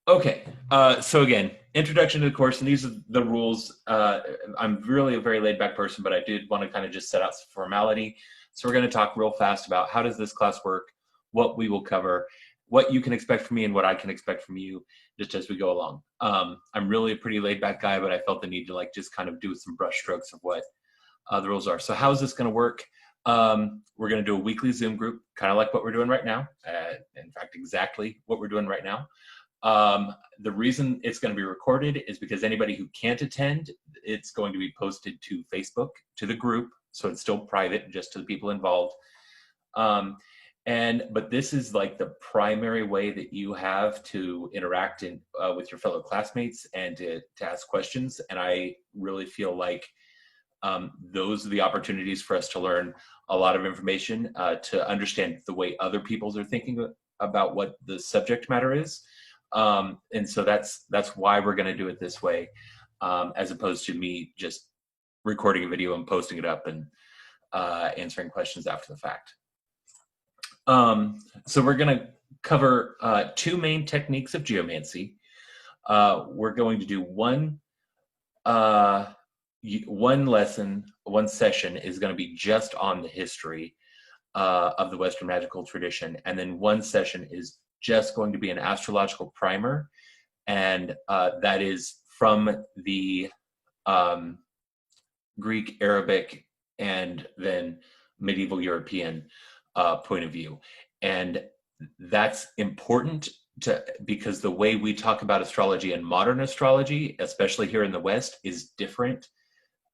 Okay, so again, introduction to the course, and these are the rules. I'm really a very laid back person, but I did want to kind of just set out some formality. So we're going to talk real fast about how does this class work, what we will cover, what you can expect from me, and what I can expect from you just as we go along. I'm really a pretty laid back guy, but I felt the need to like just kind of do some brush strokes of what the rules are. So how is this going to work? We're going to do a weekly Zoom group, kind of like what we're doing right now. In fact, exactly what we're doing right now. The reason it's going to be recorded is because anybody who can't attend, it's going to be posted to Facebook, to the group. So it's still private, just to the people involved. But this is like the primary way that you have to interact with your fellow classmates and to ask questions. And I really feel like those are the opportunities for us to learn a lot of information, to understand the way other people are thinking about what the subject matter is. And so that's why we're going to do it this way, as opposed to me just recording a video and posting it up and answering questions after the fact. So we're going to cover two main techniques of geomancy. We're going to do one lesson, one session is going to be just on the history of the Western magical tradition, and then one session is just going to be an astrological primer, and that is from the Greek, Arabic, and then medieval European point of view. And that's important because the way we talk about astrology and modern astrology, especially here in the West, is different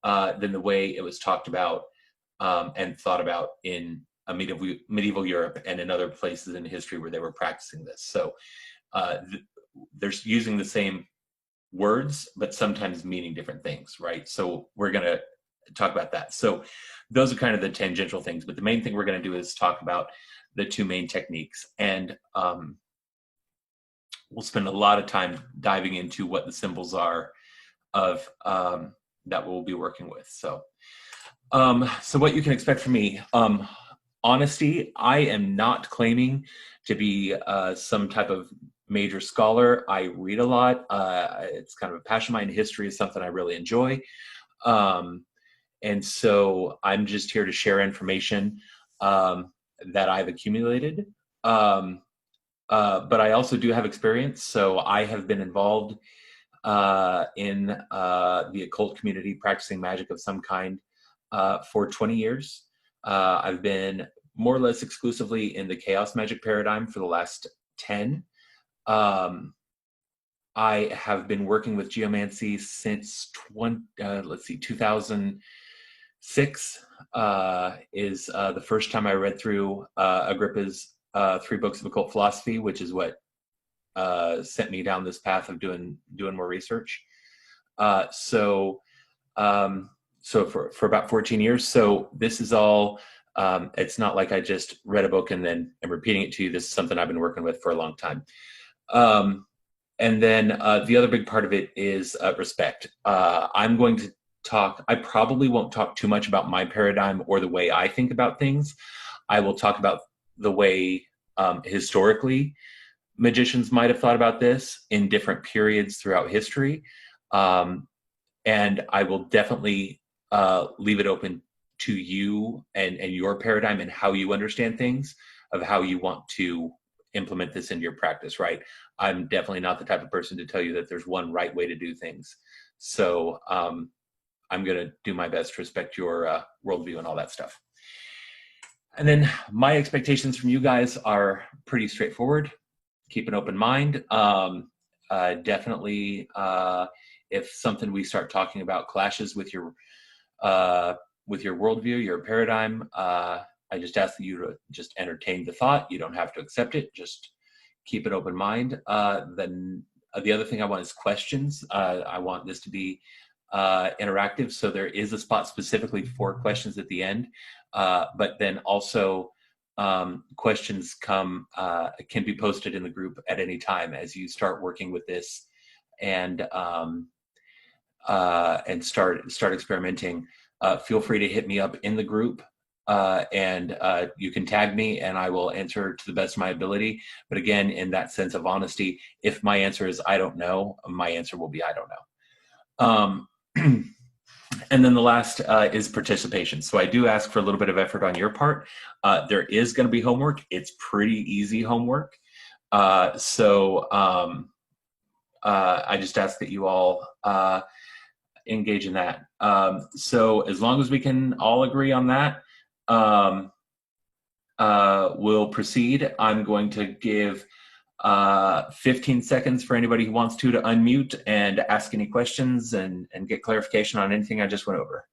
than the way it was talked about and thought about in medieval Europe and in other places in history where they were practicing this. So they're using the same words, but sometimes meaning different things, right? So we're going to talk about that. So those are kind of the tangential things, but the main thing we're going to do is talk about the two main techniques. And we'll spend a lot of time diving into what the symbols are of that we'll be working with. So what you can expect from me. Honesty, I am not claiming to be some type of major scholar. I read a lot. It's kind of a passion of mine. History is something I really enjoy. And so I'm just here to share information that I've accumulated. But I also do have experience. So I have been involved in the occult community, practicing magic of some kind for 20 years. I've been more or less exclusively in the chaos magic paradigm for the last 10. I have been working with geomancy since 2006 is the first time I read through Agrippa's 3 books of occult philosophy, which is what sent me down this path of doing more research. So for about 14 years. So this is all, it's not like I just read a book and then am repeating it to you. This is something I've been working with for a long time. And then the other big part of it is respect. I'm going to talk, I probably won't talk too much about my paradigm or the way I think about things. I will talk about the way historically magicians might have thought about this in different periods throughout history. And I will definitely leave it open to you and your paradigm and how you understand things, of how you want to implement this into your practice, right? I'm definitely not the type of person to tell you that there's one right way to do things. So I'm going to do my best to respect your worldview and all that stuff. And then my expectations from you guys are pretty straightforward. Keep an open mind. Definitely, if something we start talking about clashes with your worldview, your paradigm, I just ask that you to just entertain the thought. You don't have to accept it. Just keep an open mind. Then the other thing I want is questions. I want this to be interactive, so there is a spot specifically for questions at the end. But then also questions can be posted in the group at any time as you start working with this and start experimenting. Feel free to hit me up in the group and you can tag me and I will answer to the best of my ability. But again, in that sense of honesty, if my answer is I don't know, my answer will be I don't know. And then the last is participation. So I do ask for a little bit of effort on your part. There is going to be homework. It's pretty easy homework. I just ask that you all engage in that. So as long as we can all agree on that, we'll proceed. I'm going to give 15 seconds for anybody who wants to unmute and ask any questions and get clarification on anything I just went over.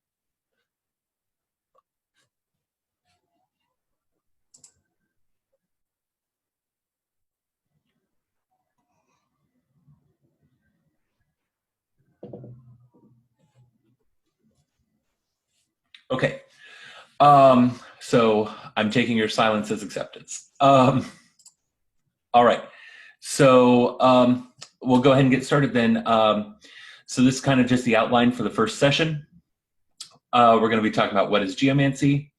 Okay. So I'm taking your silence as acceptance. All right. So we'll go ahead and get started then. So this is kind of just the outline for the first session. We're going to be talking about what is geomancy.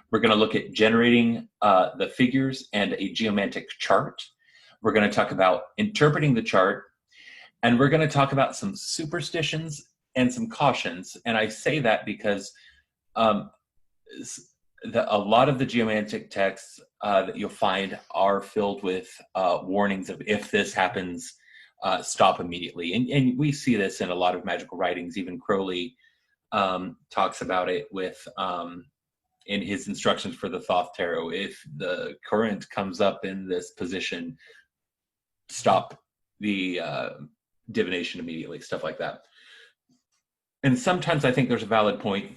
We're going to look at generating the figures and a geomantic chart. We're going to talk about interpreting the chart. And we're going to talk about some superstitions and some cautions. And I say that because a lot of the geomantic texts that you'll find are filled with warnings of if this happens, stop immediately. And we see this in a lot of magical writings. Even Crowley talks about it with in his instructions for the Thoth Tarot. If the current comes up in this position, stop the divination immediately, stuff like that. And sometimes I think there's a valid point.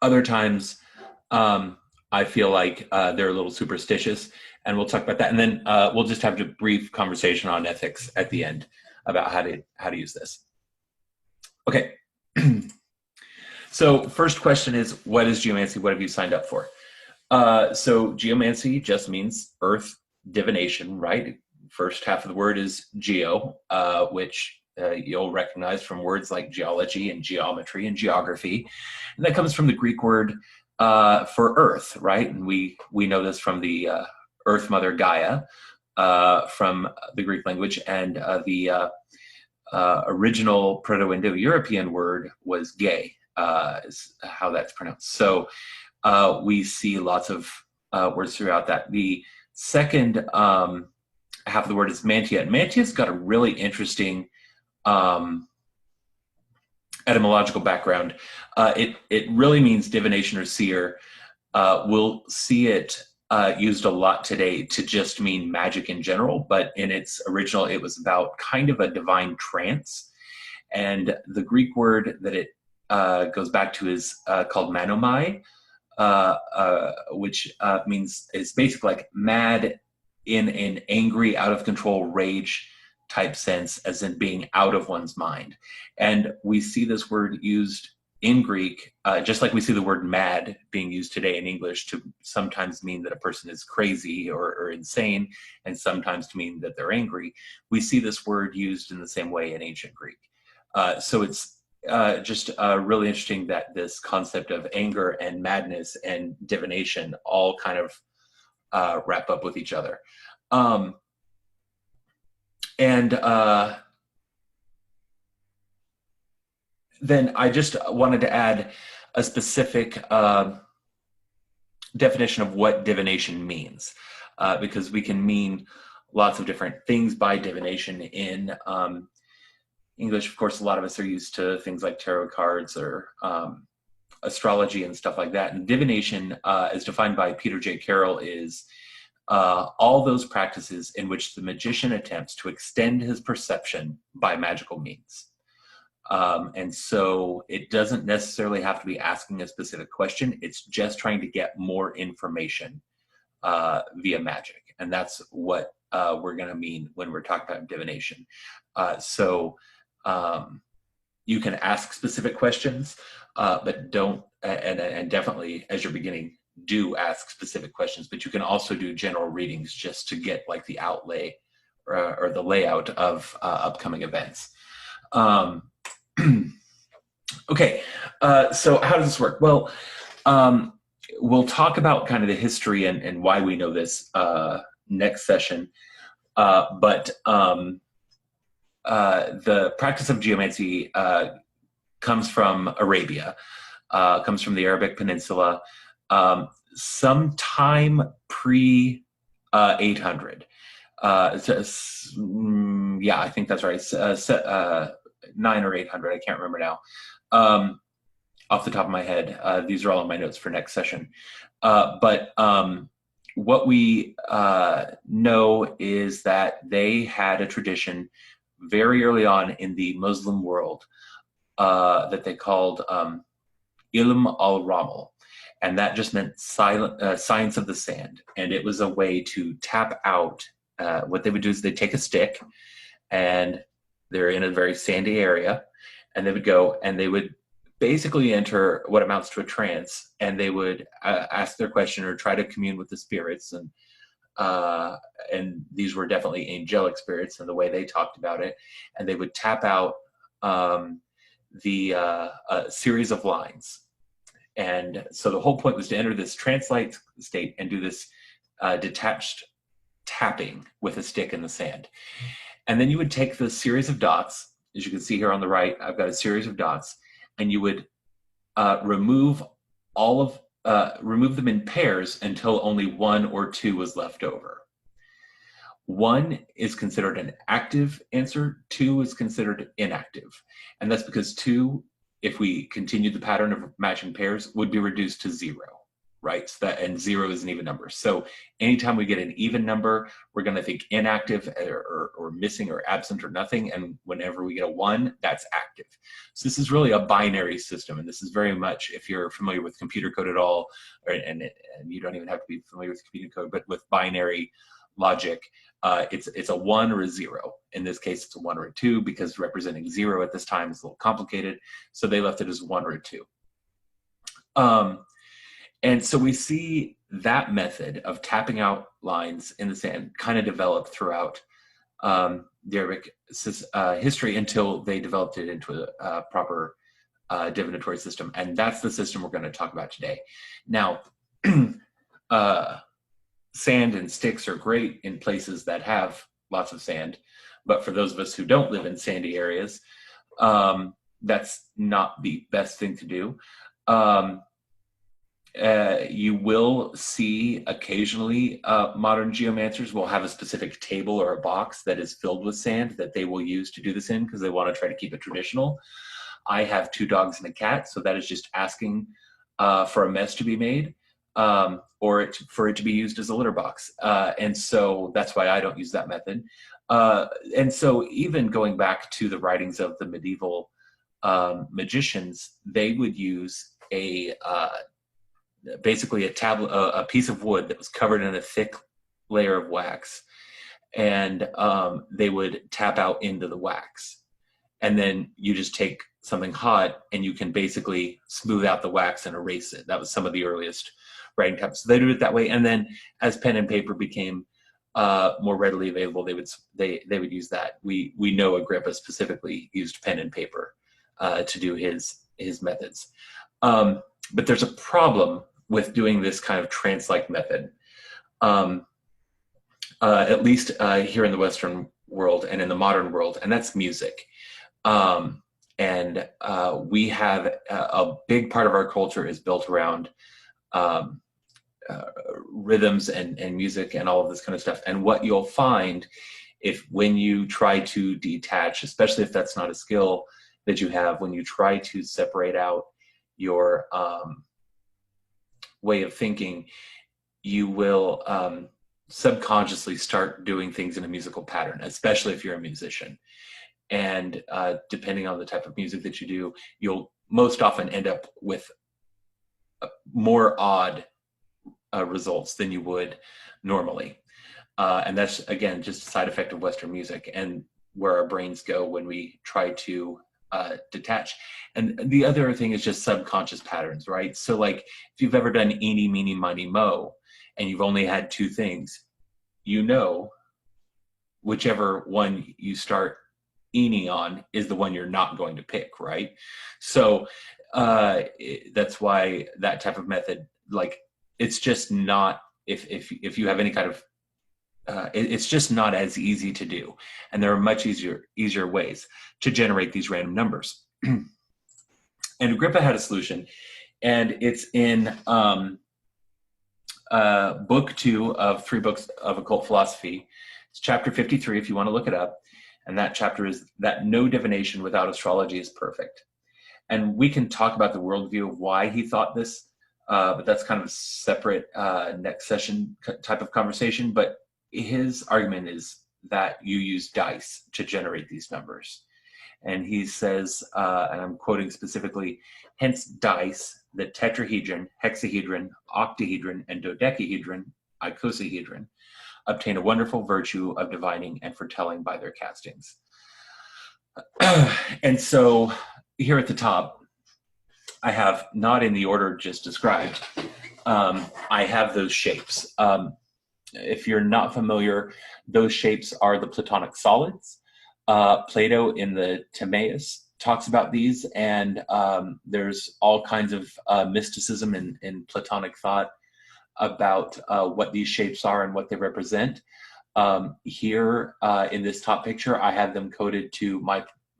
Other times I feel like they're a little superstitious, and we'll talk about that. And then we'll just have a brief conversation on ethics at the end about how to use this. Okay. So first question is, what is geomancy? What have you signed up for? So geomancy just means earth divination, right? First half of the word is geo, which you'll recognize from words like geology and geometry and geography. And that comes from the Greek word for earth, right? And we know this from the Earth Mother Gaia from the Greek language, and the original Proto-Indo-European word was gay, is how that's pronounced. So we see lots of words throughout that. The second half of the word is mantia. And mantia's got a really interesting etymological background. It really means divination or seer. We'll see it used a lot today to just mean magic in general, but in its original, it was about kind of a divine trance. And the Greek word that it goes back to is called manomai, which means it's basically like mad in an angry, out of control rage type sense, as in being out of one's mind. And we see this word used in Greek, just like we see the word mad being used today in English to sometimes mean that a person is crazy or insane, and sometimes to mean that they're angry. We see this word used in the same way in ancient Greek. So it's just really interesting that this concept of anger and madness and divination all kind of wrap up with each other. Then I just wanted to add a specific definition of what divination means, because we can mean lots of different things by divination. In English, of course, a lot of us are used to things like tarot cards or astrology and stuff like that. And divination, as defined by Peter J. Carroll, is all those practices in which the magician attempts to extend his perception by magical means. And so it doesn't necessarily have to be asking a specific question. It's just trying to get more information via magic. And that's what we're going to mean when we're talking about divination. So you can ask specific questions, but don't, and definitely as you're beginning, do ask specific questions, but you can also do general readings just to get like the outlay or the layout of upcoming events. Okay, so how does this work? Well, We'll talk about kind of the history and why we know this next session. But the practice of geomancy comes from Arabia, comes from the Arabic Peninsula, sometime pre 800. Yeah, I think that's right. 9 or 800. I can't remember now. Off the top of my head, these are all in my notes for next session. But what we know is that they had a tradition very early on in the Muslim world that they called Ilm al-Ramal. And that just meant science of the sand. And it was a way to tap out. What they would do is they'd take a stick, and they're in a very sandy area, and they would go and they would basically enter what amounts to a trance, and they would ask their question or try to commune with the spirits. And these were definitely angelic spirits in the way they talked about it. And they would tap out the series of lines. And so the whole point was to enter this trance-like state and do this detached tapping with a stick in the sand. And then you would take the series of dots, as you can see here on the right, I've got a series of dots, and you would remove them in pairs until only 1 or 2 was left over. 1 is considered an active answer, 2 is considered inactive. And that's because 2, if we continue the pattern of matching pairs, would be reduced to 0, right? So and 0 is an even number. So anytime we get an even number, we're going to think inactive or missing or absent or nothing. And whenever we get a 1, that's active. So this is really a binary system. And this is very much, if you're familiar with computer code at all, and you don't even have to be familiar with computer code, but with binary logic, it's a 1 or a 0. In this case, it's a 1 or a 2, because representing 0 at this time is a little complicated. So they left it as 1 or a 2. And so we see that method of tapping out lines in the sand kind of developed throughout the Arabic history until they developed it into a proper divinatory system. And that's the system we're going to talk about today. Now, sand and sticks are great in places that have lots of sand, but for those of us who don't live in sandy areas, that's not the best thing to do. You will see occasionally modern geomancers will have a specific table or a box that is filled with sand that they will use to do this in, because they want to try to keep it traditional. I have 2 dogs and a cat, so that is just asking for a mess to be made, or for it to be used as a litter box. And so that's why I don't use that method. And so even going back to the writings of the medieval magicians, they would use basically a piece of wood that was covered in a thick layer of wax, and they would tap out into the wax. And then you just take something hot and you can basically smooth out the wax and erase it. That was some of the earliest writing types. So they did it that way. And then as pen and paper became more readily available, they would use that. We know Agrippa specifically used pen and paper to do his methods. But there's a problem with doing this kind of trance-like method, at least here in the Western world and in the modern world, and that's music. And we have a big part of our culture is built around rhythms and music and all of this kind of stuff. And what you'll find when you try to detach, especially if that's not a skill that you have, when you try to separate out your way of thinking, you will subconsciously start doing things in a musical pattern, especially if you're a musician. And depending on the type of music that you do, you'll most often end up with more odd results than you would normally. And that's, again, just a side effect of Western music and where our brains go when we try to detach. And the other thing is just subconscious patterns, right? So like if you've ever done eeny, meeny, miny, mo, and you've only had 2 things, you know whichever one you start eeny on is the one you're not going to pick, right? So that's why that type of method like, it's just not, if you have any kind of, it's just not as easy to do. And there are much easier ways to generate these random numbers. And Agrippa had a solution, and it's in book 2 of 3 books of occult philosophy. It's chapter 53 if you want to look it up. And that chapter is that no divination without astrology is perfect. And we can talk about the worldview of why he thought this, but that's kind of a separate next session type of conversation. But his argument is that you use dice to generate these numbers. And he says, and I'm quoting specifically, hence dice, the tetrahedron, hexahedron, octahedron, and dodecahedron, icosahedron, obtain a wonderful virtue of divining and foretelling by their castings. And so here at the top, I have, not in the order just described, I have those shapes. If you're not familiar, those shapes are the Platonic solids. Plato in the Timaeus talks about these, and there's all kinds of mysticism in Platonic thought about what these shapes are and what they represent. Here in this top picture, I have them coded to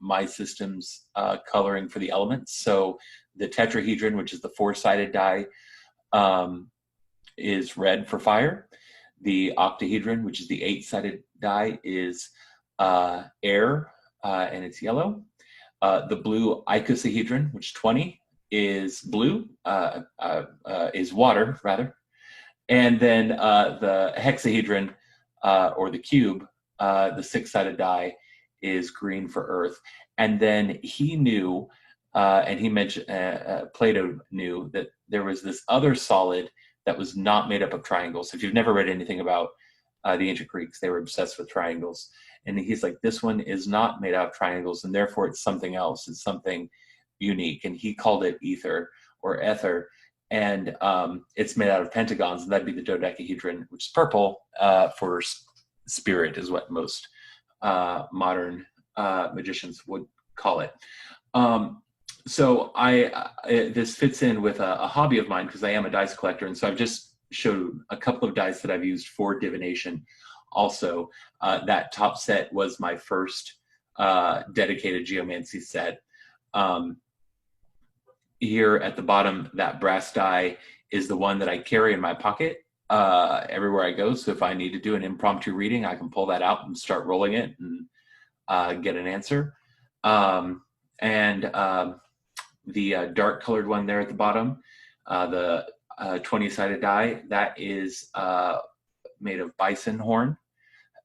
my system's coloring for the elements. So the tetrahedron, which is the 4-sided die, is red for fire. The octahedron, which is the 8-sided die, is air, and it's yellow. The blue icosahedron, which is 20, is blue, is water, rather. And then the hexahedron, or the cube, the 6-sided die, is green for earth. And then he knew, and he mentioned, Plato knew that there was this other solid that was not made up of triangles. If you've never read anything about the ancient Greeks, they were obsessed with triangles. And he's like, this one is not made out of triangles, and therefore it's something else. It's something unique. And he called it ether or ether. And it's made out of pentagons, and that'd be the dodecahedron, which is purple, for spirit, is what most modern magicians would call it. So this fits in with a hobby of mine, because I am a dice collector. And so I've just showed a couple of dice that I've used for divination. Also, that top set was my first dedicated geomancy set. Here at the bottom, that brass die is the one that I carry in my pocket everywhere I go. So if I need to do an impromptu reading, I can pull that out and start rolling it and get an answer. The dark colored one there at the bottom, the 20-sided die, that is made of bison horn.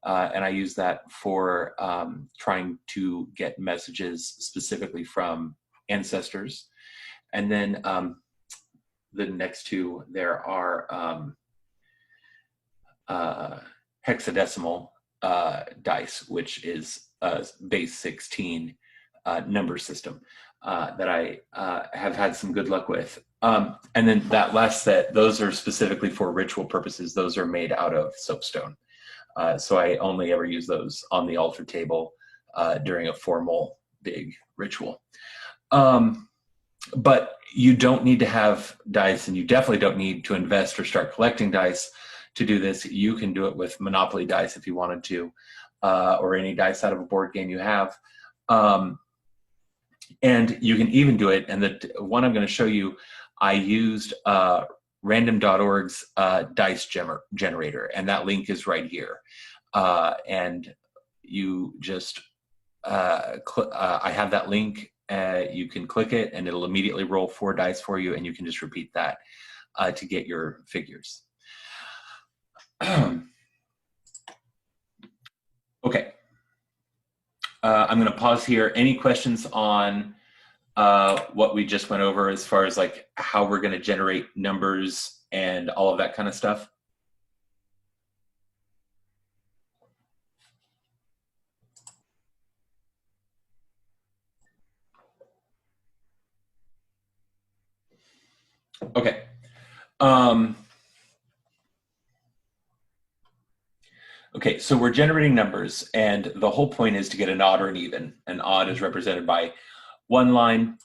And I use that for trying to get messages specifically from ancestors. And then the next two there are hexadecimal dice, which is a base 16 number system that I have had some good luck with. And then that last set, those are specifically for ritual purposes. Those are made out of soapstone. So I only ever use those on the altar table during a formal big ritual. But you don't need to have dice, and you definitely don't need to invest or start collecting dice to do this. You can do it with Monopoly dice if you wanted to, or any dice out of a board game you have. And you can even do it, and the one I'm going to show you, I used random.org's dice generator, and that link is right here. And you just, I have that link. You can click it, and it'll immediately roll 4 dice for you, and you can just repeat that to get your figures. Okay. I'm going to pause here. Any questions on what we just went over as far as like how we're going to generate numbers and all of that kind of stuff? Okay. Okay, so we're generating numbers, and the whole point is to get an odd or an even. An odd is represented by 1 line,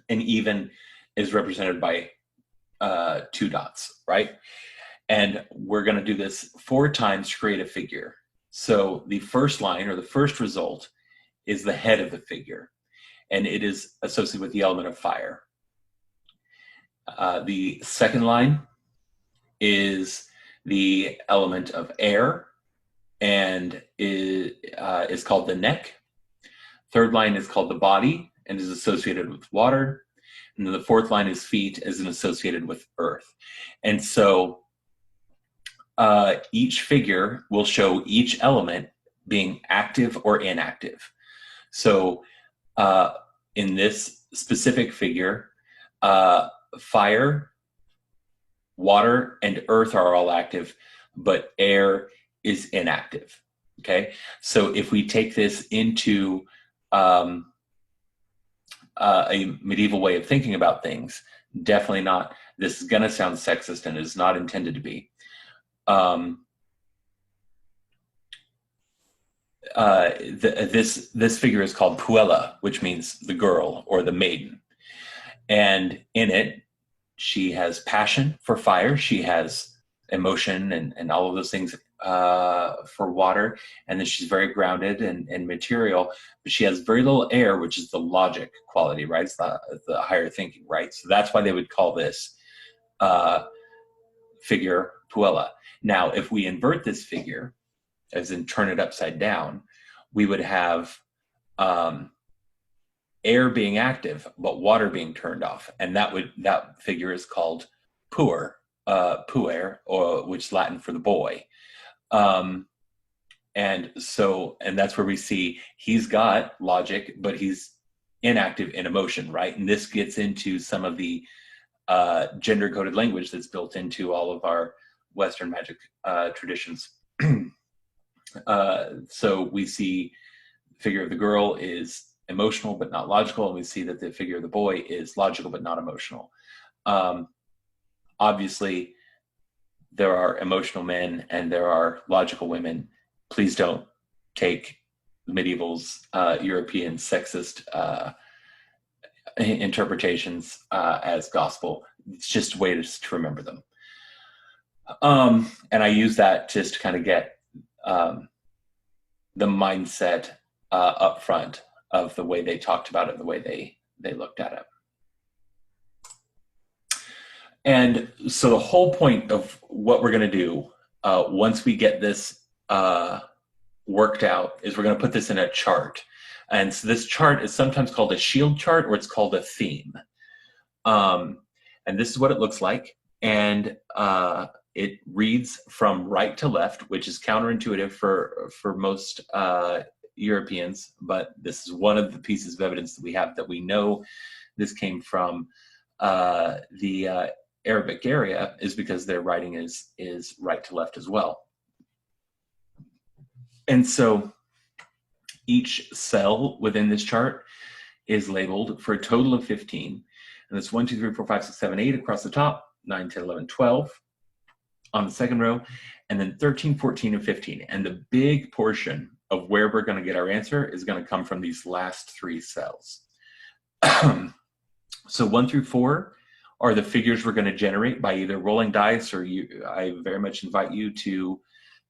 an even is represented by two dots, right? And we're going to do this 4 times to create a figure. So the first line, or the first result, is the head of the figure, and it is associated with the element of fire. The second line is the element of air, and is called the neck. Third line is called the body, and is associated with water. And then the fourth line is feet, as associated with earth. And so each figure will show each element being active or inactive. So in this specific figure, fire, water, and earth are all active, but air is inactive. Okay, so if we take this into a medieval way of thinking about things, definitely not. This is going to sound sexist, and is not intended to be. This figure is called Puella, which means the girl or the maiden, and in it, she has passion for fire. She has emotion and all of those things for water, and then she's very grounded and material, but she has very little air, which is the logic quality, right? It's the higher thinking, right? So that's why they would call this figure Puella. Now, if we invert this figure, as in turn it upside down, we would have air being active, but water being turned off, and that figure is called puer, or which is Latin for the boy. And that's where we see he's got logic, but he's inactive in emotion, right? And this gets into some of the gender-coded language that's built into all of our Western magic traditions. So we see the figure of the girl is emotional but not logical, and we see that the figure of the boy is logical but not emotional. Obviously, there are emotional men and there are logical women. Please don't take medieval's European sexist interpretations as gospel. It's just a way to remember them. And I use that just to kind of get the mindset up front of the way they talked about it, the way they looked at it. And so the whole point of what we're going to do once we get this worked out is we're going to put this in a chart. And so this chart is sometimes called a shield chart, or it's called a theme. And this is what it looks like. And it reads from right to left, which is counterintuitive for most Europeans, but this is one of the pieces of evidence that we have that we know this came from the Arabic area, is because their writing is right to left as well. And so each cell within this chart is labeled for a total of 15. And it's 1, 2, 3, 4, 5, 6, 7, 8 across the top, 9, 10, 11, 12 on the second row, and then 13, 14, and 15. And the big portion of where we're going to get our answer is going to come from these last 3 cells. So 1 through 4 are the figures we're going to generate by either rolling dice, or I very much invite you to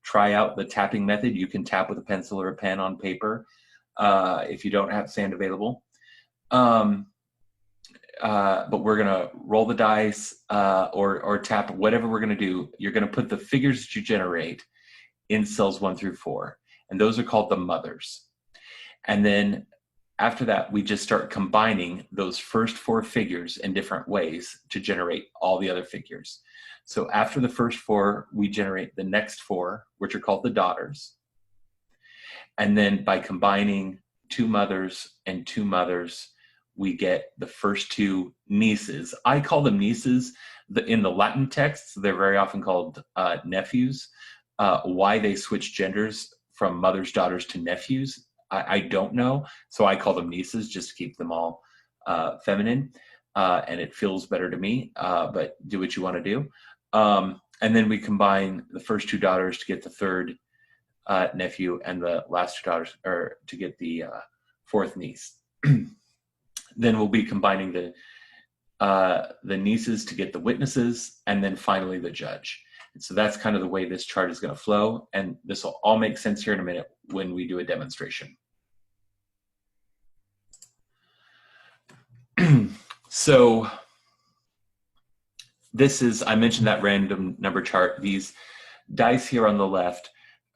try out the tapping method. You can tap with a pencil or a pen on paper if you don't have sand available. But we're going to roll the dice or tap, whatever we're going to do. You're going to put the figures that you generate in cells 1 through 4. And those are called the mothers. And then after that, we just start combining those first 4 figures in different ways to generate all the other figures. So after the first 4, we generate the next 4, which are called the daughters. And then by combining 2 mothers and 2 mothers, we get the first 2 nieces. I call them nieces. In the Latin texts, they're very often called nephews. Why they switch genders from mothers, daughters to nephews, I don't know. So I call them nieces just to keep them all feminine. And it feels better to me, but do what you want to do. And then we combine the first 2 daughters to get the third nephew, and the last 2 daughters to get the 4th niece. Then we'll be combining the the nieces to get the witnesses, and then finally the judge. And so that's kind of the way this chart is going to flow, and this will all make sense here in a minute when we do a demonstration. So this is, I mentioned that random number chart. These dice here on the left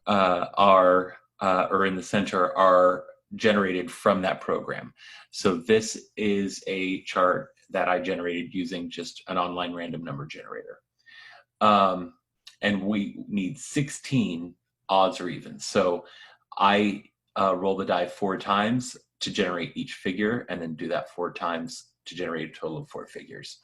or in the center, are generated from that program. So this is a chart that I generated using just an online random number generator. And we need 16 odds or evens. So I roll the die 4 times to generate each figure, and then do that 4 times to generate a total of 4 figures.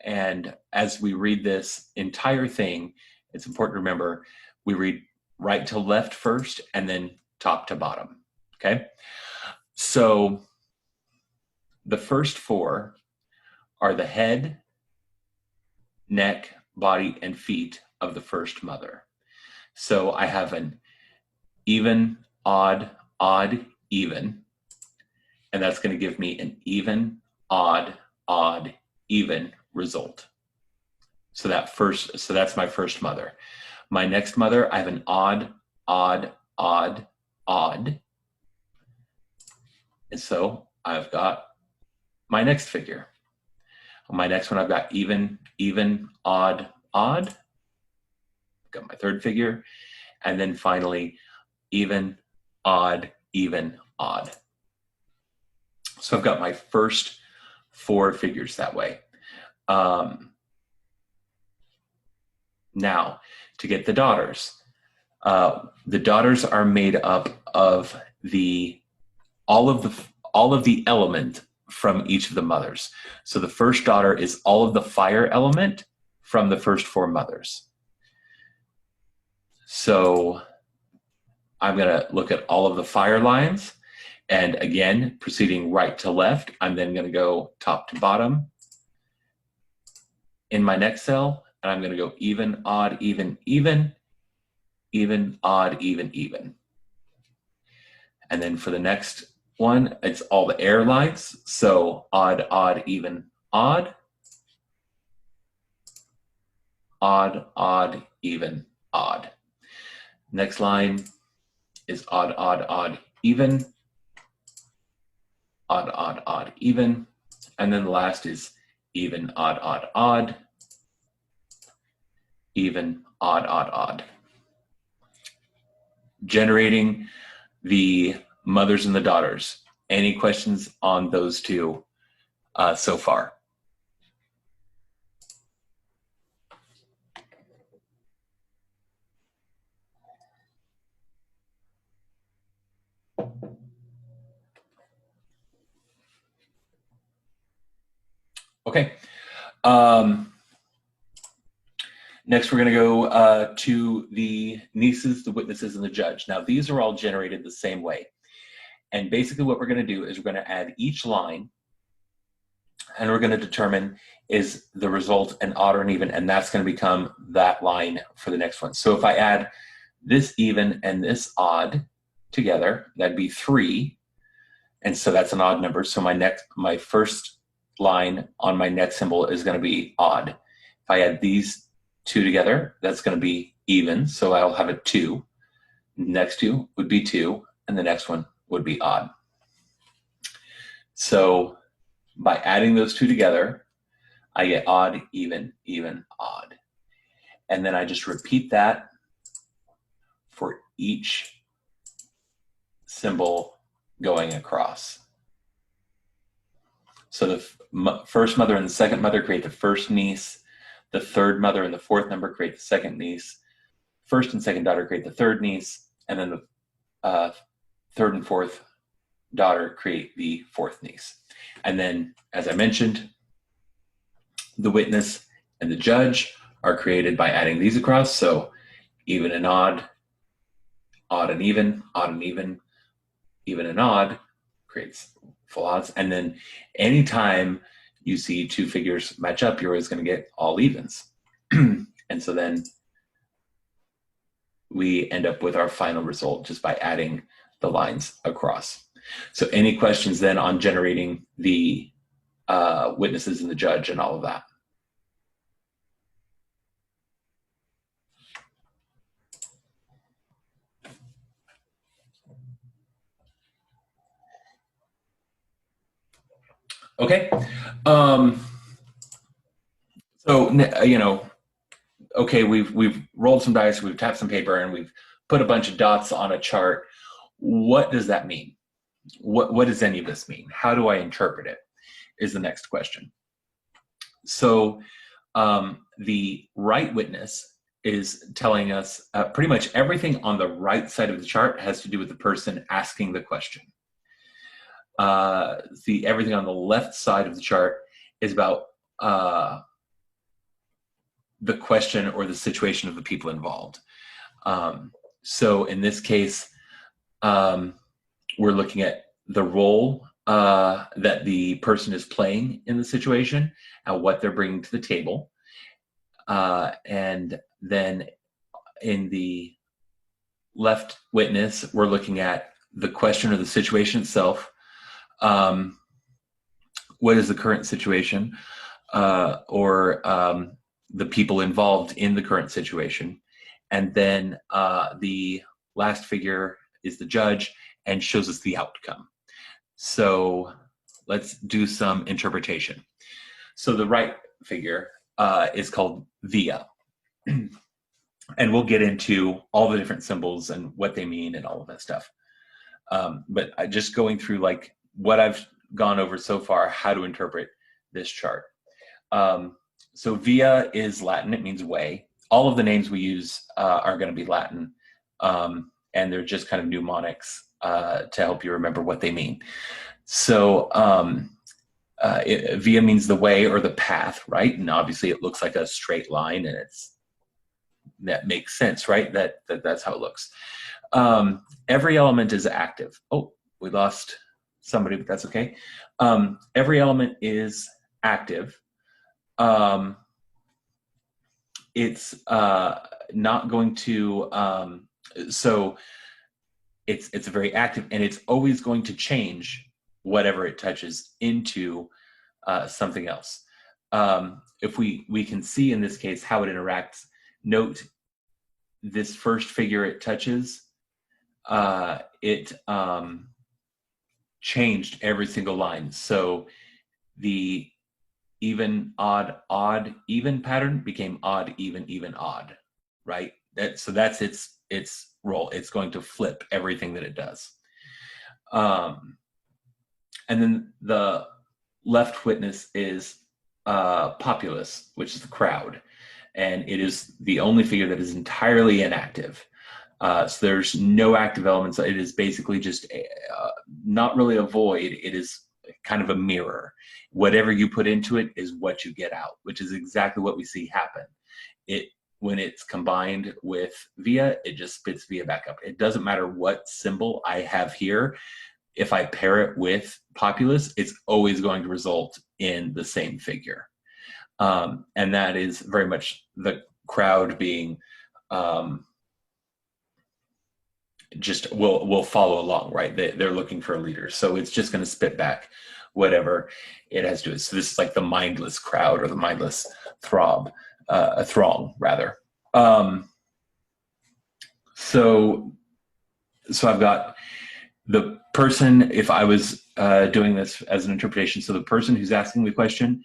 And as we read this entire thing, it's important to remember we read right to left first and then top to bottom, okay? So the first 4 are the head, neck, body, and feet of the first mother. So I have an even, odd, odd, even, and that's going to give me an even, odd, odd, even result. So that's my first mother. My next mother, I have an odd, odd, odd, odd. And so I've got my next figure. On my next one, I've got even, even, odd, odd. I've got my third figure. And then finally, even, odd, even, odd. So I've got my first 4 figures that way. Now, to get the daughters are made up of all of the element from each of the mothers. So the first daughter is all of the fire element from the first 4 mothers. So I'm going to look at all of the fire lines, and again, proceeding right to left, I'm then going to go top to bottom in my next cell, and I'm going to go even, odd, even, even, even, odd, even, even. And then for the next one, it's all the air lines. So odd, odd, even, odd, odd, odd, even, odd. Next line is odd, odd, odd, even, odd, odd, odd, even. And then the last is even, odd, odd, odd, even, odd, odd, odd. Generating the mothers and the daughters. Any questions on those 2 so far? Okay. Next, we're going to go to the nieces, the witnesses, and the judge. Now, these are all generated the same way. And basically what we're going to do is we're going to add each line, and we're going to determine is the result an odd or an even, and that's going to become that line for the next one. So if I add this even and this odd together, that'd be 3. And so that's an odd number. So my first line on my next symbol is going to be odd. If I add these 2 together, that's going to be even. So I'll have a 2. Next 2 would be 2, and the next one would be odd. So by adding those 2 together, I get odd, even, even, odd. And then I just repeat that for each symbol going across. So the first mother and the second mother create the first niece. The third mother and the fourth number create the second niece. First and second daughter create the third niece. And then the third and fourth daughter create the fourth niece. And then, as I mentioned, the witness and the judge are created by adding these across. So even and odd, odd and even, even and odd creates full odds. And then anytime you see 2 figures match up, you're always going to get all evens. And so then we end up with our final result just by adding the lines across. So any questions then on generating the witnesses and the judge and all of that. Okay. So, okay, we've rolled some dice, we've tapped some paper, and we've put a bunch of dots on a chart. What does that mean? What does any of this mean? How do I interpret it? Is the next question. So the right witness is telling us pretty much everything on the right side of the chart has to do with the person asking the question. Everything on the left side of the chart is about the question or the situation of the people involved. So in this case, we're looking at the role that the person is playing in the situation and what they're bringing to the table. And then in the left witness, we're looking at the question or the situation itself. What is the current situation or the people involved in the current situation? And then the last figure is the judge and shows us the outcome. So let's do some interpretation. So the right figure is called via. And we'll get into all the different symbols and what they mean and all of that stuff. But just going through like what I've gone over so far, how to interpret this chart. So via is Latin, it means way. All of the names we use are going to be Latin, and they're just kind of mnemonics to help you remember what they mean. So via means the way or the path, right? And obviously it looks like a straight line, and that makes sense, right? That's how it looks. Every element is active. Oh, we lost somebody, but that's okay. Every element is active. It's not going to, so it's very active, and it's always going to change whatever it touches into something else. If we can see in this case how it interacts, note this first figure it touches, it changed every single line. So the even, odd, odd, even pattern became odd, even, even, odd, right? So that's its role. It's going to flip everything that it does. And then the left witness is populace, which is the crowd. And it is the only figure that is entirely inactive. So there's no active elements. It is basically just not really a void. It is kind of a mirror. Whatever you put into it is what you get out, which is exactly what we see happen. When it's combined with via, it just spits via back up. It doesn't matter what symbol I have here. If I pair it with populace, it's always going to result in the same figure. And that is very much the crowd being just will follow along, right? They're looking for a leader. So it's just going to spit back whatever it has to do. So this is like the mindless crowd or the mindless throng, rather. So I've got the person, if I was doing this as an interpretation, so the person who's asking the question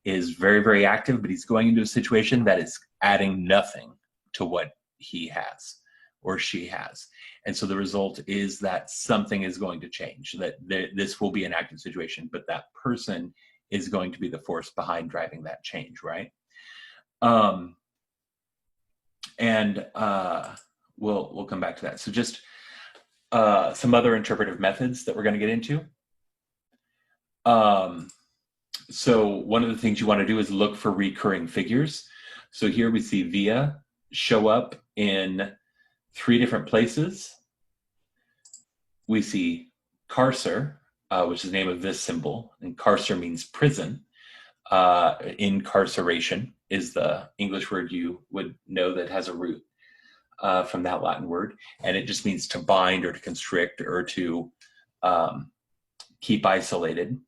is very, very active, but he's going into a situation that is adding nothing to what he has or she has. And so the result is that something is going to change, that this will be an active situation, but that person is going to be the force behind driving that change, right? And we'll come back to that. So just some other interpretive methods that we're going to get into. So one of the things you want to do is look for recurring figures. So here we see via show up in 3 different places. We see carcer, which is the name of this symbol, and carcer means prison. Incarceration is the English word you would know that has a root from that Latin word, and it just means to bind or to constrict or to keep isolated.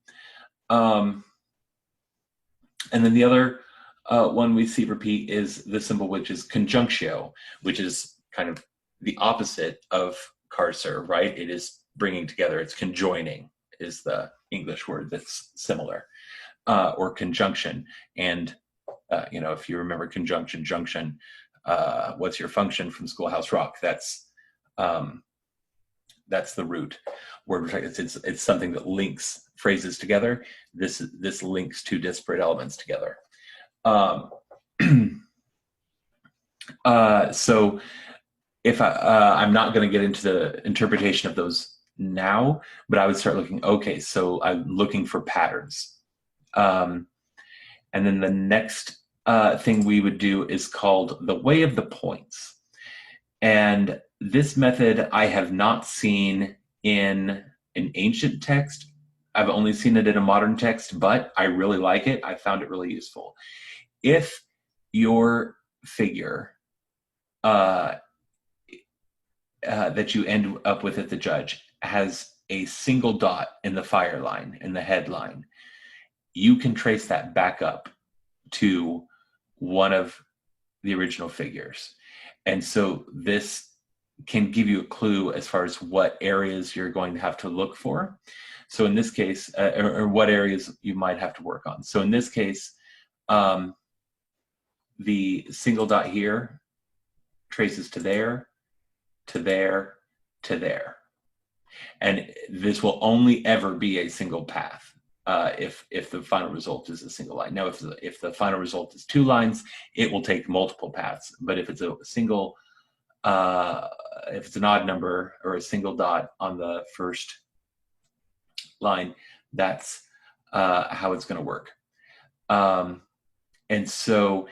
And then the other one we see repeat is the symbol which is conjunctio, which is kind of the opposite of carcer, right? It is bringing together, it's conjoining is the English word that's similar, or conjunction. And, if you remember conjunction, junction, what's your function from Schoolhouse Rock? That's the root word. It's something that links phrases together. This links two disparate elements together. So if I'm not going to get into the interpretation of those now, but I would start looking, okay, so I'm looking for patterns. And then the next thing we would do is called the way of the points. And this method I have not seen in an ancient text. I've only seen it in a modern text, but I really like it. I found it really useful. If your figure that you end up with at the judge has a single dot in the fire line, in the headline, you can trace that back up to one of the original figures. And so this can give you a clue as far as what areas you're going to have to look for. So in this case, or what areas you might have to work on. So in this case, the single dot here traces to there, to there, to there. And this will only ever be a single path if the final result is a single line. Now, if the final result is two lines, it will take multiple paths. But if it's a single, if it's an odd number or a single dot on the first line, that's how it's going to work. And so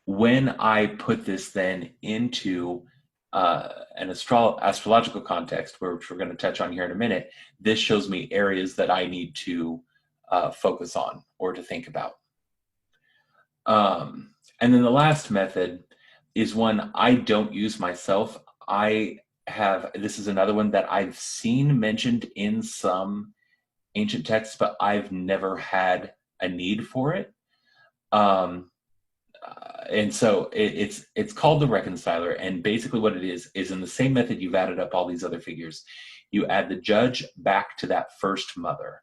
when I put this then into an astrological context, which we're going to touch on here in a minute, this shows me areas that I need to focus on or to think about. And then the last method is one I don't use myself. This is another one that I've seen mentioned in some ancient texts, but I've never had a need for it. And so it's called the reconciler, and basically what it is in the same method you've added up all these other figures, you add the judge back to that first mother.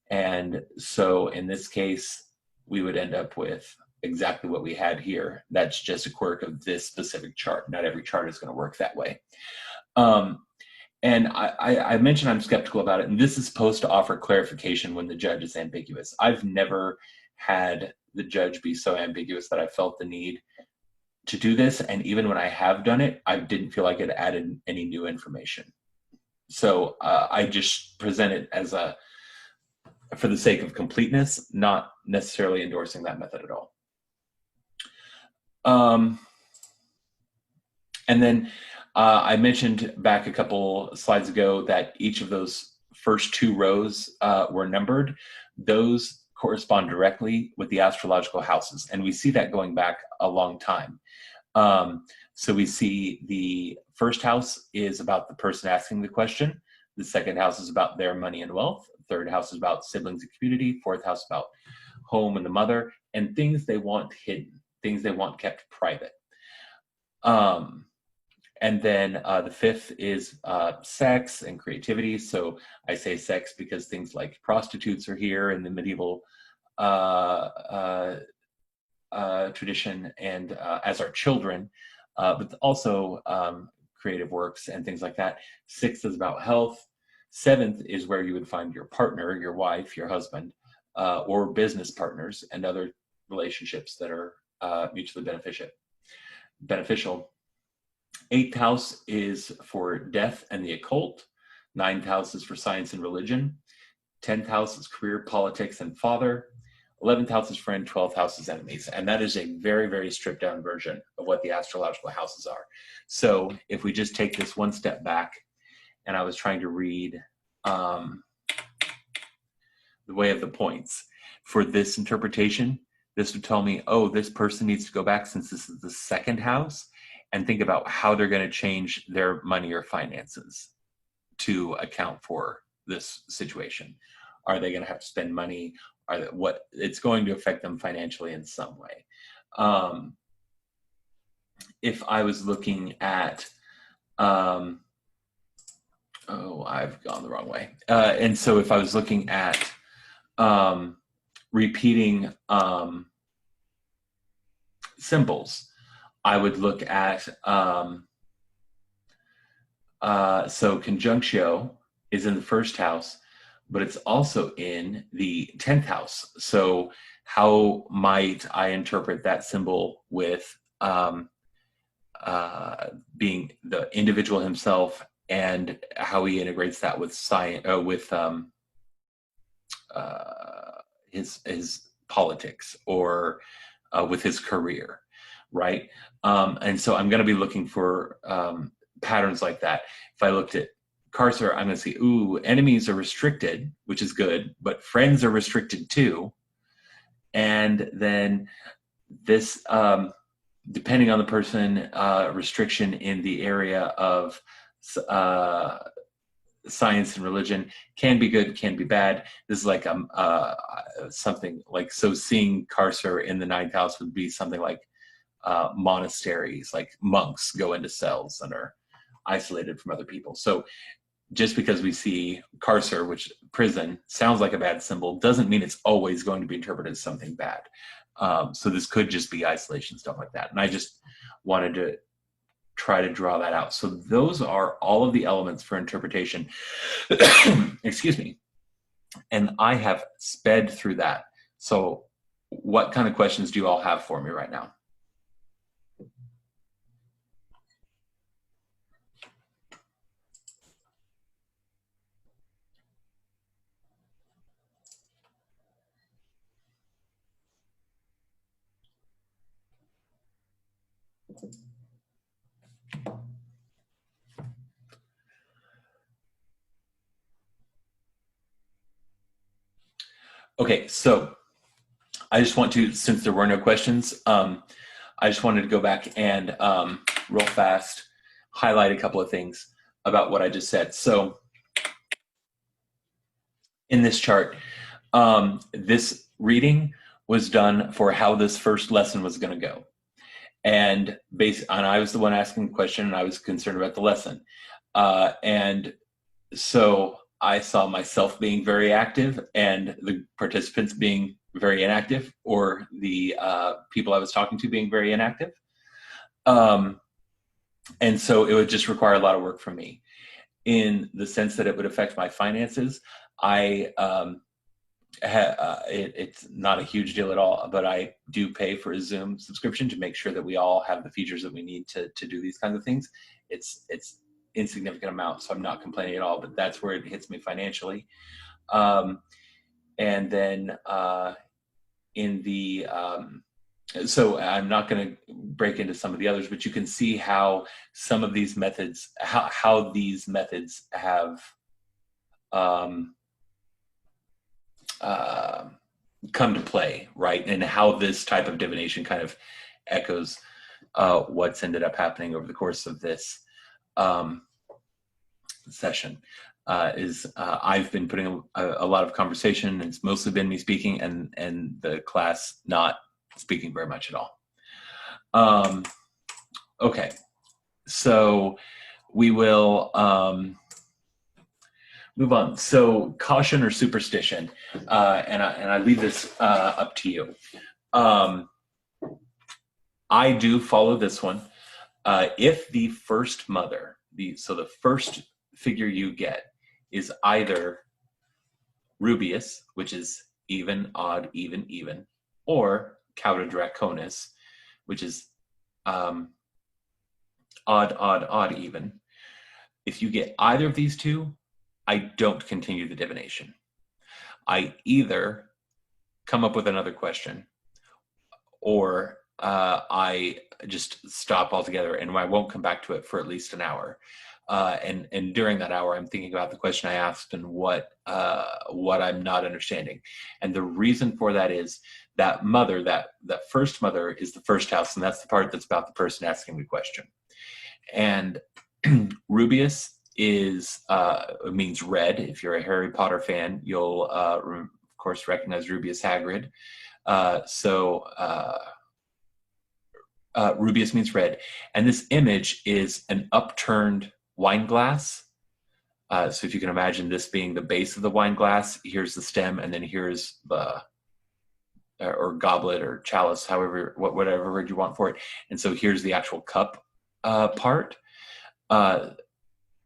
And so in this case, we would end up with exactly what we had here. That's just a quirk of this specific chart. Not every chart is going to work that way. And I mentioned I'm skeptical about it, and this is supposed to offer clarification when the judge is ambiguous. I've never had the judge be so ambiguous that I felt the need to do this, and even when I have done it, I didn't feel like it added any new information. So I just present it as for the sake of completeness, not necessarily endorsing that method at all. And then I mentioned back a couple slides ago that each of those first two rows were numbered. Those correspond directly with the astrological houses, and we see that going back a long time. So we see the first house is about the person asking the question. The second house is about their money and wealth. The third house is about siblings and community. Fourth house about home and the mother, and things they want hidden, things they want kept private. And then the fifth is sex and creativity. So I say sex because things like prostitutes are here in the medieval tradition, and as are children, but also creative works and things like that. Sixth is about health. Seventh is where you would find your partner, your wife, your husband, or business partners and other relationships that are mutually beneficial. Eighth house is for death and the occult. Ninth house is for science and religion. 10th house is career, politics, and father. 11th house is friend. 12th house is enemies. And that is a very, very stripped down version of what the astrological houses are. So if we just take this one step back, and I was trying to read the way of the points for this interpretation, this would tell me, oh, this person needs to go back, since this is the second house, and think about how they're going to change their money or finances to account for this situation. Are they going to have to spend money what it's going to affect them financially in some way. If I was looking at, oh, I've gone the wrong way. And so if I was looking at repeating symbols, I would look at, so conjunctio is in the first house, but it's also in the 10th house. So how might I interpret that symbol with being the individual himself, and how he integrates that with science, with his politics, or with his career, right? And so I'm going to be looking for patterns like that. If I looked at Carcer, I'm going to see, ooh, enemies are restricted, which is good, but friends are restricted too. And then this, depending on the person, restriction in the area of science and religion can be good, can be bad. This is like something like, so seeing Carcer in the 9th house would be something like monasteries, like monks go into cells and are isolated from other people. So just because we see Carcer, which prison sounds like a bad symbol, doesn't mean it's always going to be interpreted as something bad. So this could just be isolation, stuff like that. And I just wanted to try to draw that out. So those are all of the elements for interpretation. Excuse me. And I have sped through that. So what kind of questions do you all have for me right now? Okay, so I just want to, since there were no questions, I just wanted to go back and real fast highlight a couple of things about what I just said. So in this chart, this reading was done for how this first lesson was going to go. And I was the one asking the question, and I was concerned about the lesson. And so I saw myself being very active and the participants being very inactive, or the people I was talking to being very inactive. And so it would just require a lot of work from me, in the sense that it would affect my finances. It's not a huge deal at all, but I do pay for a Zoom subscription to make sure that we all have the features that we need to do these kinds of things. It's insignificant amount, so I'm not complaining at all, but that's where it hits me financially. And then in the so I'm not going to break into some of the others, but you can see how some of these methods, how these methods have come to play, right? And how this type of divination kind of echoes what's ended up happening over the course of this session. I've been putting a lot of conversation. It's mostly been me speaking, and the class not speaking very much at all. Okay, so we will move on. So caution or superstition, and I leave this up to you. I do follow this one. If the first mother, so the first figure you get is either Rubeus, which is even, odd, even, or Cauda Draconis, which is odd, even. If you get either of these two, I don't continue the divination. I either come up with another question, or I just stop altogether, and I won't come back to it for at least an hour. And during that hour, I'm thinking about the question I asked and what I'm not understanding. And the reason for that is that mother, that first mother, is the first house, and that's the part that's about the person asking the question. And Rubeus is means red. If you're a Harry Potter fan, you'll of course, recognize Rubeus Hagrid. Rubeus means red. And this image is an upturned wine glass. So if you can imagine this being the base of the wine glass, here's the stem, and then here's the, or goblet or chalice, however, whatever word you want for it. And so here's the actual cup part. And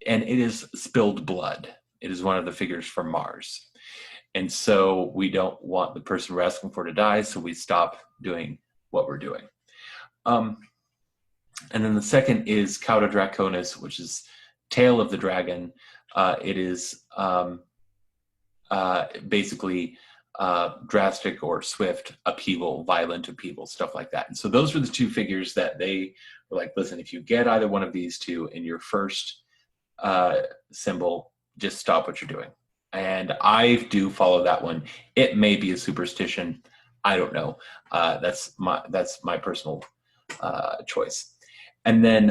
it is spilled blood. It is one of the figures from Mars. And so we don't want the person we're asking for to die, so we stop doing what we're doing. And then the second is Cauda Draconis, which is tail of the dragon. It is basically drastic or swift upheaval, violent upheaval, stuff like that. And so those were the two figures that they were like, listen, if you get either one of these two in your first symbol, just stop what you're doing. And I do follow that one. It may be a superstition. I don't know. That's my personal choice. And then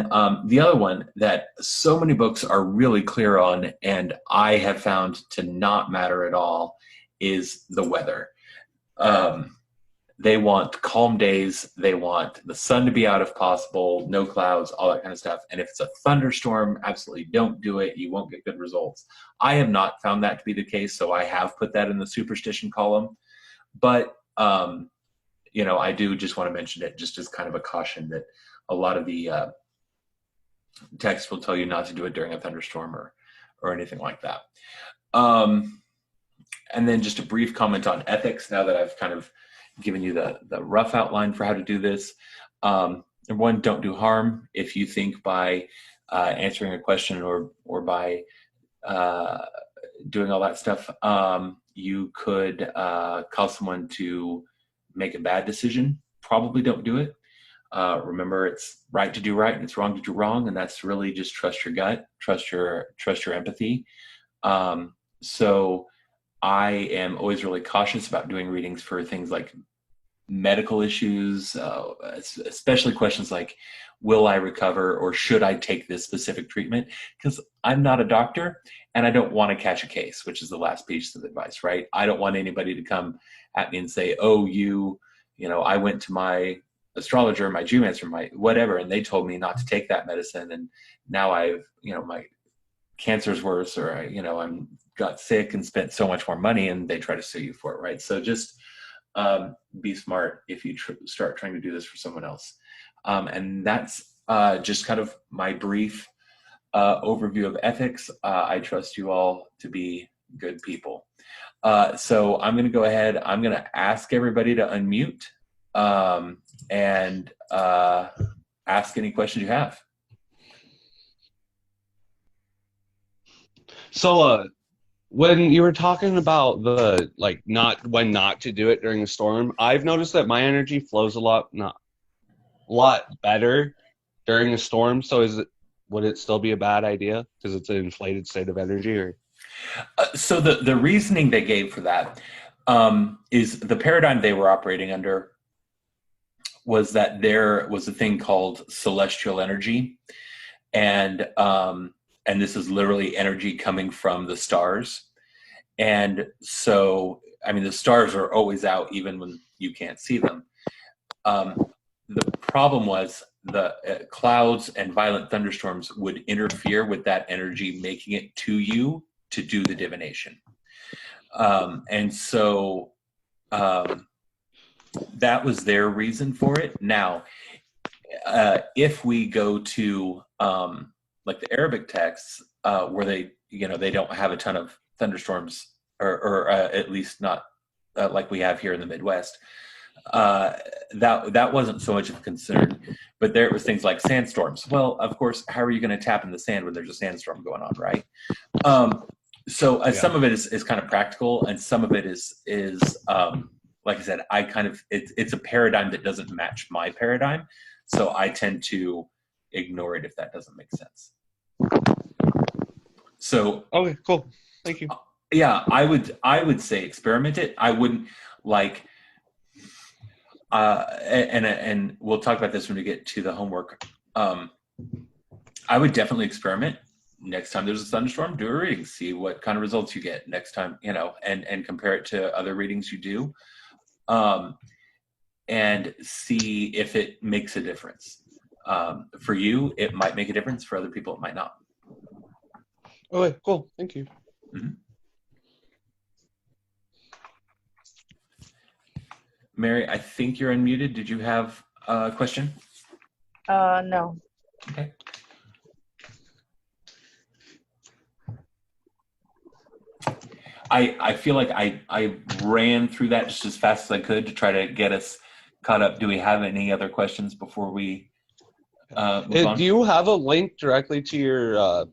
the other one that so many books are really clear on, and I have found to not matter at all, is the weather. They want calm days. They want the sun to be out if possible, no clouds, all that kind of stuff. And if it's a thunderstorm, absolutely don't do it. You won't get good results. I have not found that to be the case, so I have put that in the superstition column. But, I do just want to mention it just as kind of a caution that a lot of the text will tell you not to do it during a thunderstorm or anything like that. And then just a brief comment on ethics, now that I've kind of given you the rough outline for how to do this. Number one, don't do harm. If you think by answering a question or by doing all that stuff, you could cause someone to make a bad decision, probably don't do it. Remember, it's right to do right and it's wrong to do wrong, and that's really just trust your gut, trust your empathy. So I am always really cautious about doing readings for things like medical issues, especially questions like, will I recover or should I take this specific treatment? Because I'm not a doctor and I don't want to catch a case, which is the last piece of advice, right? I don't want anybody to come at me and say, oh, I went to my astrologer, my geomancer, my whatever, and they told me not to take that medicine, and now I've, my cancer's worse, or I'm got sick and spent so much more money, and they try to sue you for it, right? So just be smart if you start trying to do this for someone else. And that's just kind of my brief overview of ethics. I trust you all to be good people. So I'm going to go ahead. I'm going to ask everybody to unmute and ask any questions you have. So when you were talking about the when not to do it during a storm, I've noticed that my energy flows a lot better during a storm. So would it still be a bad idea because it's an inflated state of energy? Or so the reasoning they gave for that is the paradigm they were operating under was that there was a thing called celestial energy, and this is literally energy coming from the stars. And so, the stars are always out even when you can't see them. The problem was the clouds and violent thunderstorms would interfere with that energy, making it to you to do the divination. And so that was their reason for it. Now, if we go to the Arabic texts, where they don't have a ton of thunderstorms, or at least not like we have here in the Midwest, that wasn't so much of a concern. But there was things like sandstorms. Well, of course, how are you going to tap in the sand when there's a sandstorm going on, right? Some of it is kind of practical, and some of it is like I said, it's a paradigm that doesn't match my paradigm, so I tend to ignore it if that doesn't make sense. So okay, cool, thank you. Yeah, I would say experiment it. I wouldn't and we'll talk about this when we get to the homework. I would definitely experiment, next time there's a thunderstorm, do a reading, see what kind of results you get next time, and compare it to other readings you do, and see if it makes a difference. For you, it might make a difference. For other people, it might not. Okay, cool. Thank you. Mm-hmm. Mary, I think you're unmuted. Did you have a question? No. Okay. I feel like I ran through that just as fast as I could to try to get us caught up. Do we have any other questions before we move on? Do you have a link directly to your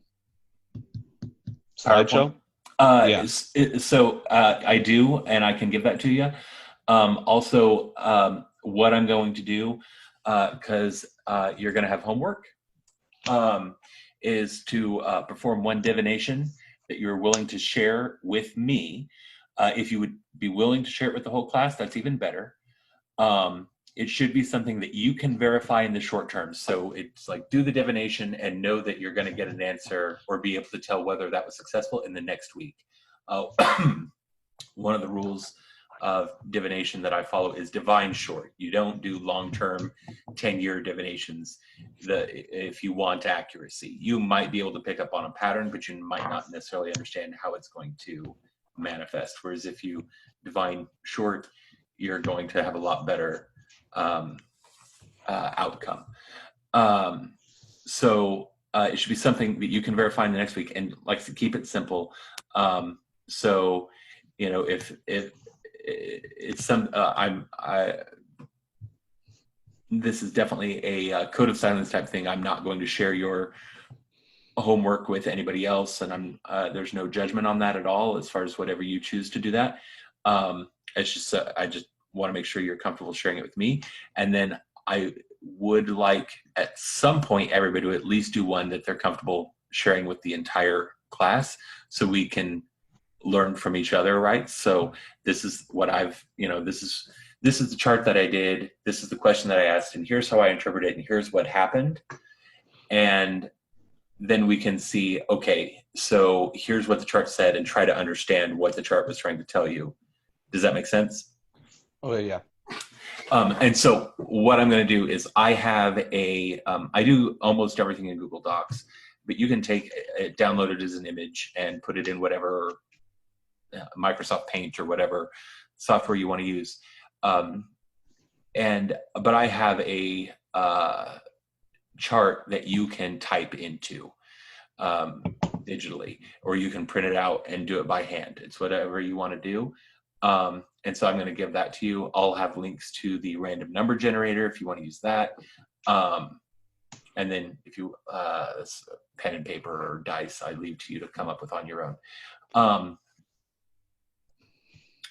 slideshow? Yeah. So I do, and I can give that to you. Also, what I'm going to do, because you're going to have homework, is to perform one divination that you're willing to share with me. If you would be willing to share it with the whole class, that's even better. It should be something that you can verify in the short term. So it's like, do the divination and know that you're going to get an answer or be able to tell whether that was successful in the next week. One of the rules of divination that I follow is divine short. You don't do long-term 10-year divinations if you want accuracy. You might be able to pick up on a pattern, but you might not necessarily understand how it's going to manifest. Whereas if you divine short, you're going to have a lot better outcome. So it should be something that you can verify in the next week, and like to keep it simple. So, if it's some, this is definitely a code of silence type thing. I'm not going to share your homework with anybody else, and there's no judgment on that at all as far as whatever you choose to do that. It's just I just want to make sure you're comfortable sharing it with me, and then I would like at some point everybody to at least do one that they're comfortable sharing with the entire class, so we can learn from each other, right? So this is what this is the chart that I did, this is the question that I asked, and here's how I interpret it, and here's what happened. And then we can see, okay, so here's what the chart said, and try to understand what the chart was trying to tell you. Does that make sense? Okay, yeah. And so what I'm going to do is I have I do almost everything in Google Docs, but you can take it, download it as an image, and put it in whatever Microsoft Paint or whatever software you want to use. But I have a chart that you can type into digitally, or you can print it out and do it by hand. It's whatever you want to do. And so I'm going to give that to you. I'll have links to the random number generator if you want to use that. And then if you pen and paper or dice, I leave to you to come up with on your own.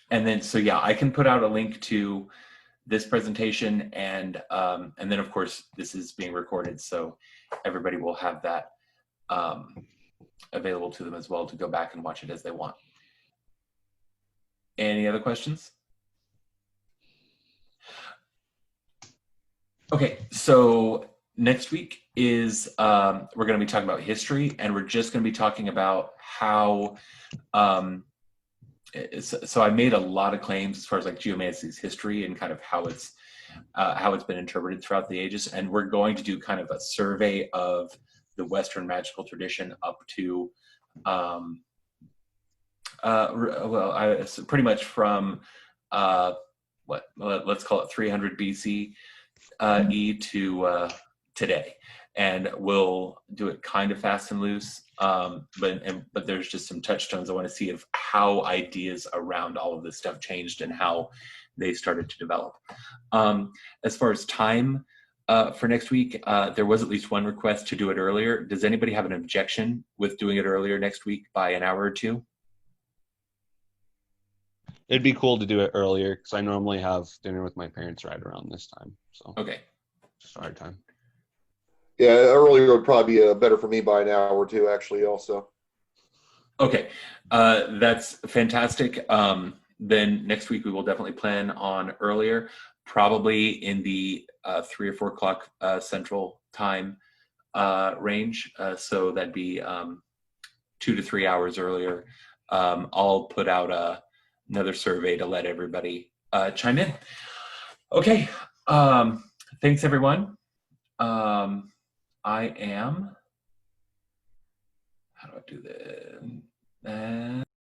And then, so yeah, I can put out a link to this presentation, and then of course this is being recorded, so everybody will have that available to them as well to go back and watch it as they want. Any other questions? Okay, so next week is we're going to be talking about history, and we're just going to be talking about how so I made a lot of claims as far as like geomancy's history and kind of how it's been interpreted throughout the ages, and we're going to do kind of a survey of the Western magical tradition up to pretty much from let's call it 300 BC to today, and we'll do it kind of fast and loose, but there's just some touchstones I want to see of how ideas around all of this stuff changed and how they started to develop. As far as time for next week, there was at least one request to do it earlier. Does anybody have an objection with doing it earlier next week by an hour or two? It'd be cool to do it earlier because I normally have dinner with my parents right around this time. So okay, just our time. Yeah, earlier would probably be better for me by an hour or two, actually, also. Okay, that's fantastic. Then next week we will definitely plan on earlier, probably in the 3 or 4 o'clock Central time range. So that'd be 2 to 3 hours earlier. I'll put out another survey to let everybody chime in. Okay. Thanks, everyone. I am, how do I do this?